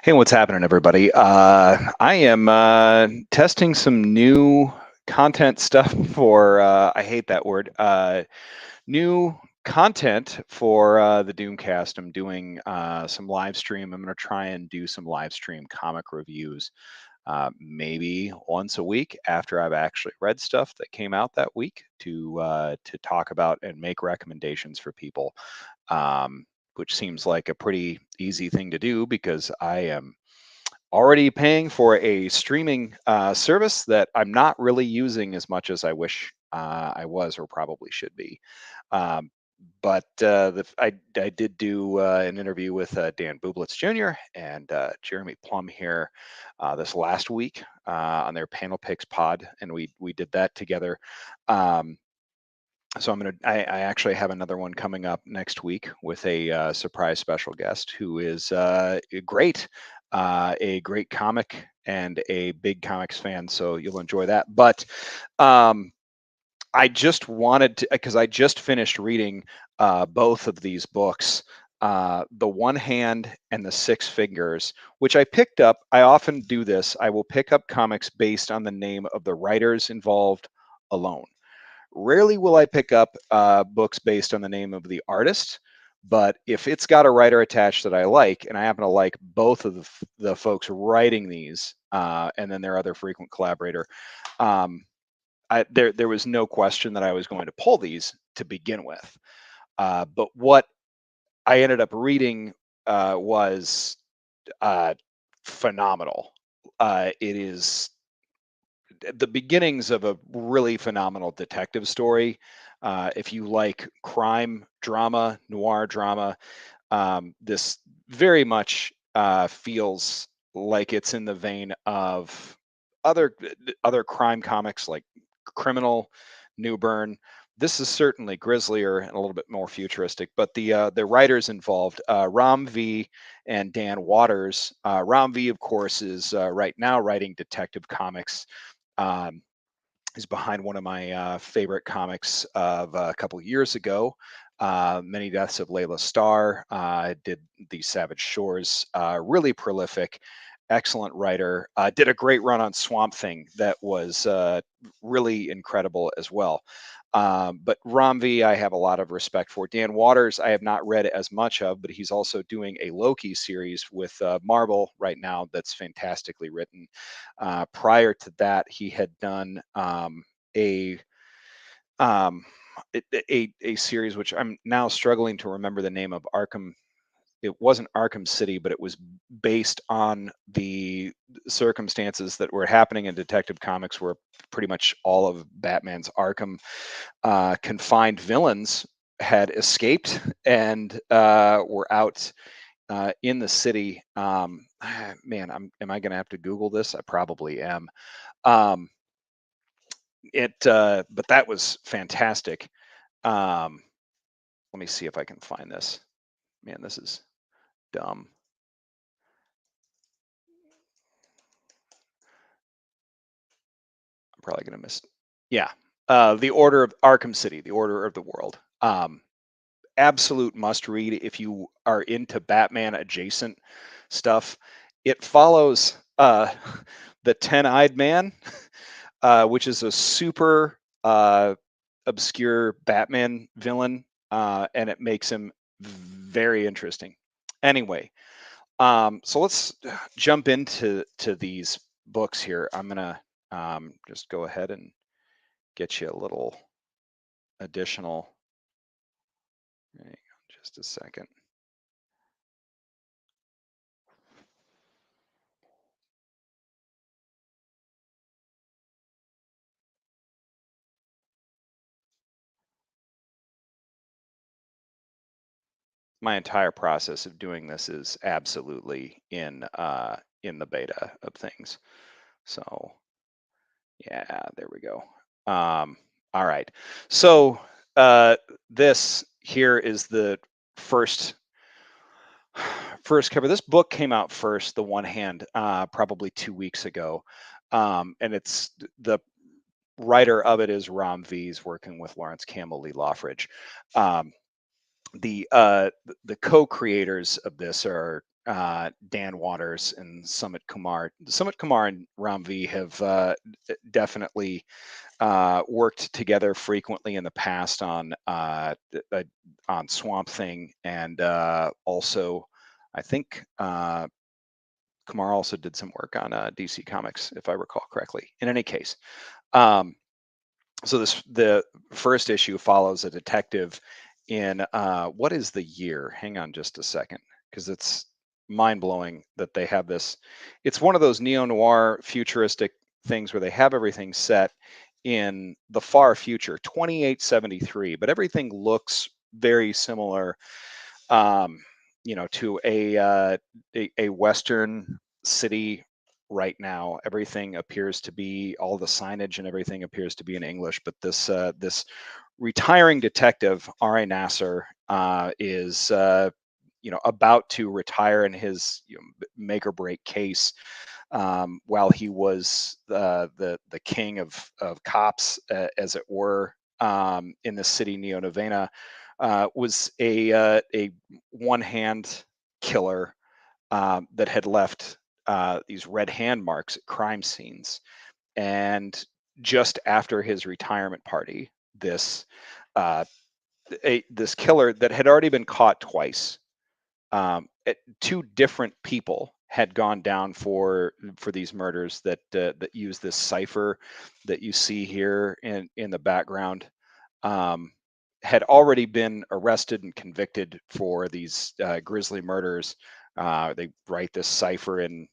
Hey, what's happening, everybody? I am testing some new content stuff for, I hate that word, new content for the Doomcast. I'm doing some live stream. I'm going to try and do some live stream comic reviews maybe once a week after I've actually read stuff that came out that week to talk about and make recommendations for people, which seems like a pretty easy thing to do because I am already paying for a streaming service that I'm not really using as much as I wish I was or probably should be. Um, but I did do an interview with Dan Bublitz Jr. and Jeremy Plum here this last week on their Panel Picks pod, and we did that together. Um, so I actually have another one coming up next week with a surprise special guest who is great, a great comic and a big comics fan. So you'll enjoy that. But um, I just wanted to, because I just finished reading both of these books, The One Hand and The Six Fingers, which I picked up. I often do this. I will pick up comics based on the name of the writers involved alone. Rarely will I pick up books based on the name of the artist, but if it's got a writer attached that I like, and I happen to like both of the folks writing these, and then their other frequent collaborator, um, there was no question that I was going to pull these to begin with. But what I ended up reading was uh, phenomenal. It is the beginnings of a really phenomenal detective story. If you like crime drama, noir drama, this very much feels like it's in the vein of other other crime comics like Criminal, Newburn. This is certainly grislier and a little bit more futuristic, but the writers involved, Ram V and Dan Waters. Ram V, of course, is right now writing detective comics. Um, is behind one of my favorite comics of a couple years ago, Many Deaths of Layla Starr. Did the Savage Shores, really prolific, excellent writer. Did a great run on Swamp Thing that was really incredible as well. But Ramvi, I have a lot of respect for. Dan Waters, I have not read as much of, but he's also doing a Loki series with Marvel right now that's fantastically written. Prior to that, he had done a um, a series which I'm now struggling to remember the name of. Arkham. It wasn't Arkham City, but it was based on the circumstances that were happening in Detective Comics, where pretty much all of Batman's Arkham confined villains had escaped and were out in the city. Man, am I going to have to Google this? I probably am. Um, but that was fantastic. Um, Let me see if I can find this. Man, this is dumb. I'm probably going to miss. Yeah. The Order of Arkham City, The Order of the World. Absolute must read if you are into Batman adjacent stuff. It follows the Ten Eyed Man, which is a super obscure Batman villain, and it makes him very interesting. Anyway, so let's jump into these books here. I'm gonna just go ahead and get you a little additional. Hang on just a second. My entire process of doing this is absolutely in the beta of things. So yeah, there we go. All right. So this here is the first first cover. This book came out first, The One Hand, probably 2 weeks ago. And it's the writer of it is Ram V's working with Lawrence Campbell, Lee Loffridge. Um, the co-creators of this are Dan Waters and Sumit Kumar. Sumit Kumar and Ram V have definitely worked together frequently in the past on Swamp Thing, and also I think Kumar also did some work on DC Comics, if I recall correctly. In any case, um, so the first issue follows a detective in what is the year? Hang on just a second, because it's mind blowing that they have this. It's one of those neo noir futuristic things where they have everything set in the far future, 2873, but everything looks very similar, um, to a Western city right now. Everything appears to be, all the signage and everything appears to be in English, but this retiring detective R.A. Nasser is about to retire in his make or break case, while he was the king of cops, as it were, in the city Neo Novena, was a one hand killer that had left these red hand marks at crime scenes. And just after his retirement party, this uh, this killer that had already been caught twice, two different people had gone down for these murders that use this cipher that you see here in the background. Um, had already been arrested and convicted for these grisly murders. They write this cipher in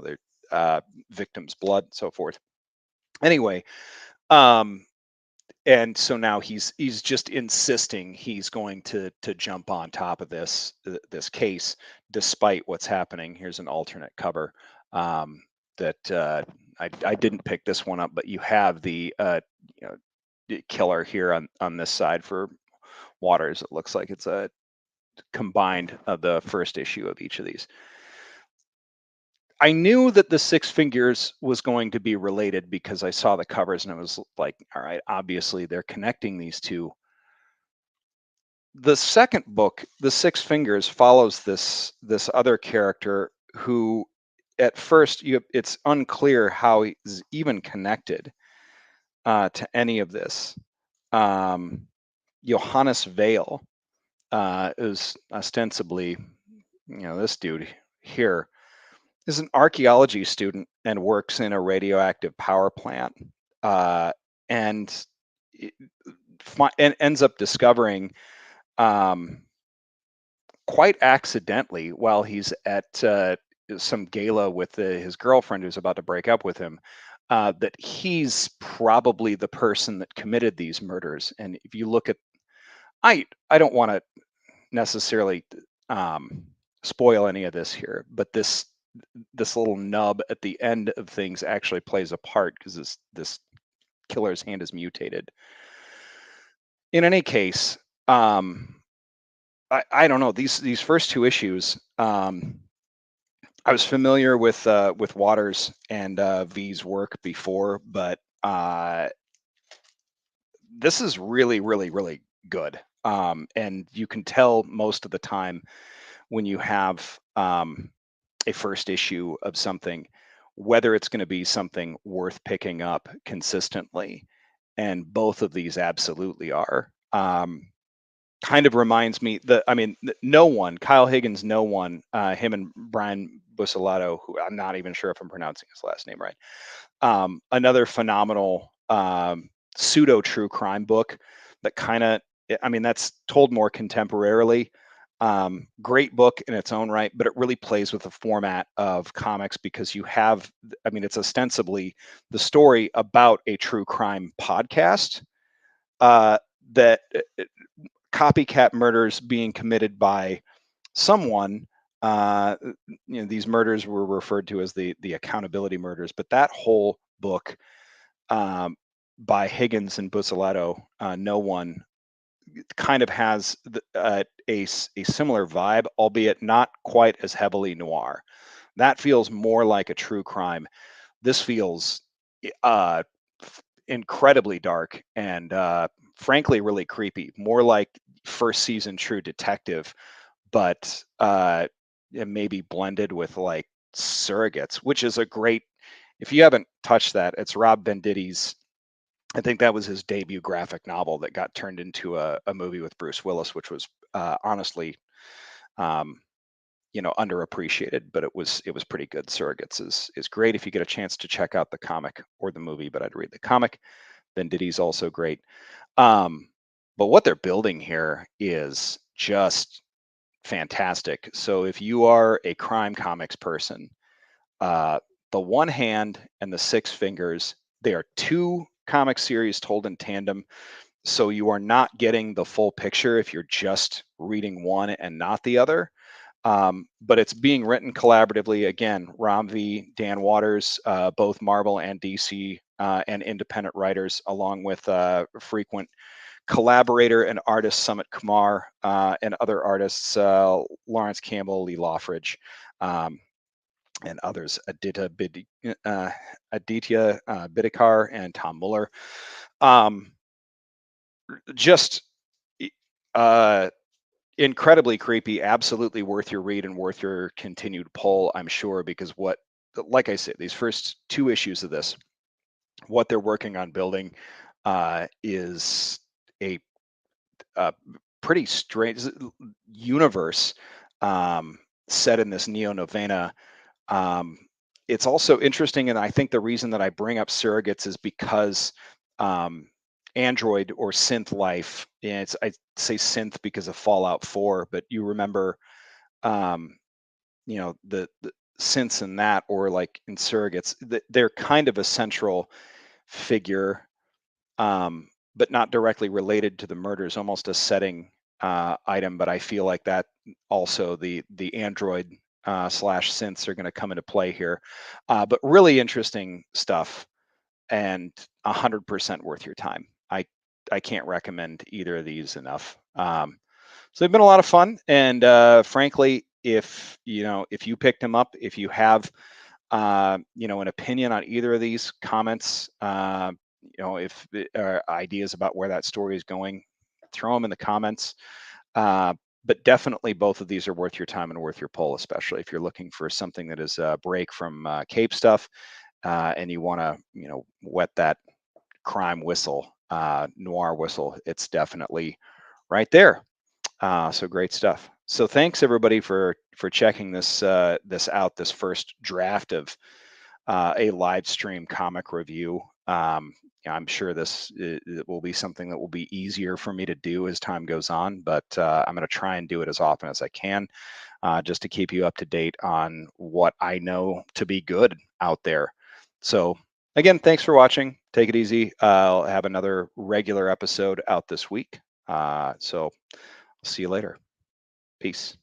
their victim's blood, and so forth. Anyway, um, and so now he's just insisting he's going to jump on top of this case despite what's happening. Here's an alternate cover, that I didn't pick this one up, but you have the killer here on this side for Waters. It looks like it's a combined of the first issue of each of these. I knew that the Six Fingers was going to be related because I saw the covers and I was like, all right, obviously they're connecting these two. The second book, The Six Fingers, follows this other character who at first it's unclear how he's even connected to any of this. Johannes Vale is ostensibly, this dude here is an archaeology student and works in a radioactive power plant, uh, and, and ends up discovering, um, quite accidentally, while he's at some gala with his girlfriend who's about to break up with him, that he's probably the person that committed these murders. And if you look at, I don't want to necessarily um, spoil any of this here, but this little nub at the end of things actually plays a part because this killer's hand is mutated. In any case, I don't know, these first two issues. I was familiar with Waters and V's work before, but this is really, really, really good. And you can tell most of the time when you have a first issue of something, whether it's going to be something worth picking up consistently. And both of these absolutely are. Kind of reminds me that, I mean, no one, Kyle Higgins, no one, him and Brian Bussolato, who I'm not even sure if I'm pronouncing his last name right. Another phenomenal pseudo true crime book that kind of, I mean, that's told more contemporarily. Great book in its own right, but it really plays with the format of comics because you have, I mean, it's ostensibly the story about a true crime podcast, that copycat murders being committed by someone. uh, these murders were referred to as the accountability murders, but that whole book, um, by Higgins and Bussolato, no one, kind of has a similar vibe, albeit not quite as heavily noir. That feels more like a true crime. This feels uh, incredibly dark and, frankly, really creepy. More like first season True Detective, but and maybe blended with like Surrogates, which is a great. If you haven't touched that, it's Rob Benditti's. I think that was his debut graphic novel that got turned into a movie with Bruce Willis, which was honestly, um, underappreciated, but it was pretty good. Surrogates is great if you get a chance to check out the comic or the movie, but I'd read the comic. Benditti's also great. Um, but what they're building here is just fantastic. So if you are a crime comics person, uh, the One Hand and the Six Fingers, they are two comic series told in tandem. So you are not getting the full picture if you're just reading one and not the other. But it's being written collaboratively. Again, Ram V, Dan Waters, both Marvel and DC and independent writers, along with frequent collaborator and artist Sumit Kumar and other artists, Lawrence Campbell, Lee Loffridge, and others, Aditya Bidikar and Tom Muller. Um, just uh, incredibly creepy, absolutely worth your read and worth your continued pull, I'm sure, because like I said, these first two issues of this, what they're working on building is a pretty strange universe um, set in this Neo Novena. Um, it's also interesting, and I think the reason that I bring up Surrogates is because um, Android or synth life. And I say synth because of Fallout 4, but you remember, um, the synths in that, or like in Surrogates, they're kind of a central figure, but not directly related to the murders, almost a setting item. But I feel like that also the Android slash synths are going to come into play here. But really interesting stuff, and 100% worth your time. I can't recommend either of these enough. So they've been a lot of fun, and frankly, if you picked them up, if you have an opinion on either of these comments, if ideas about where that story is going, throw them in the comments. But definitely both of these are worth your time and worth your pull, especially if you're looking for something that is a break from Cape stuff, and you want to, wet that crime whistle, noir whistle. It's definitely right there. So great stuff. So thanks everybody for checking this out. This first draft of a live stream comic review. I'm sure this it will be something that will be easier for me to do as time goes on, but I'm going to try and do it as often as I can, just to keep you up to date on what I know to be good out there. So again, thanks for watching. Take it easy. I'll have another regular episode out this week. So I'll see you later. Peace.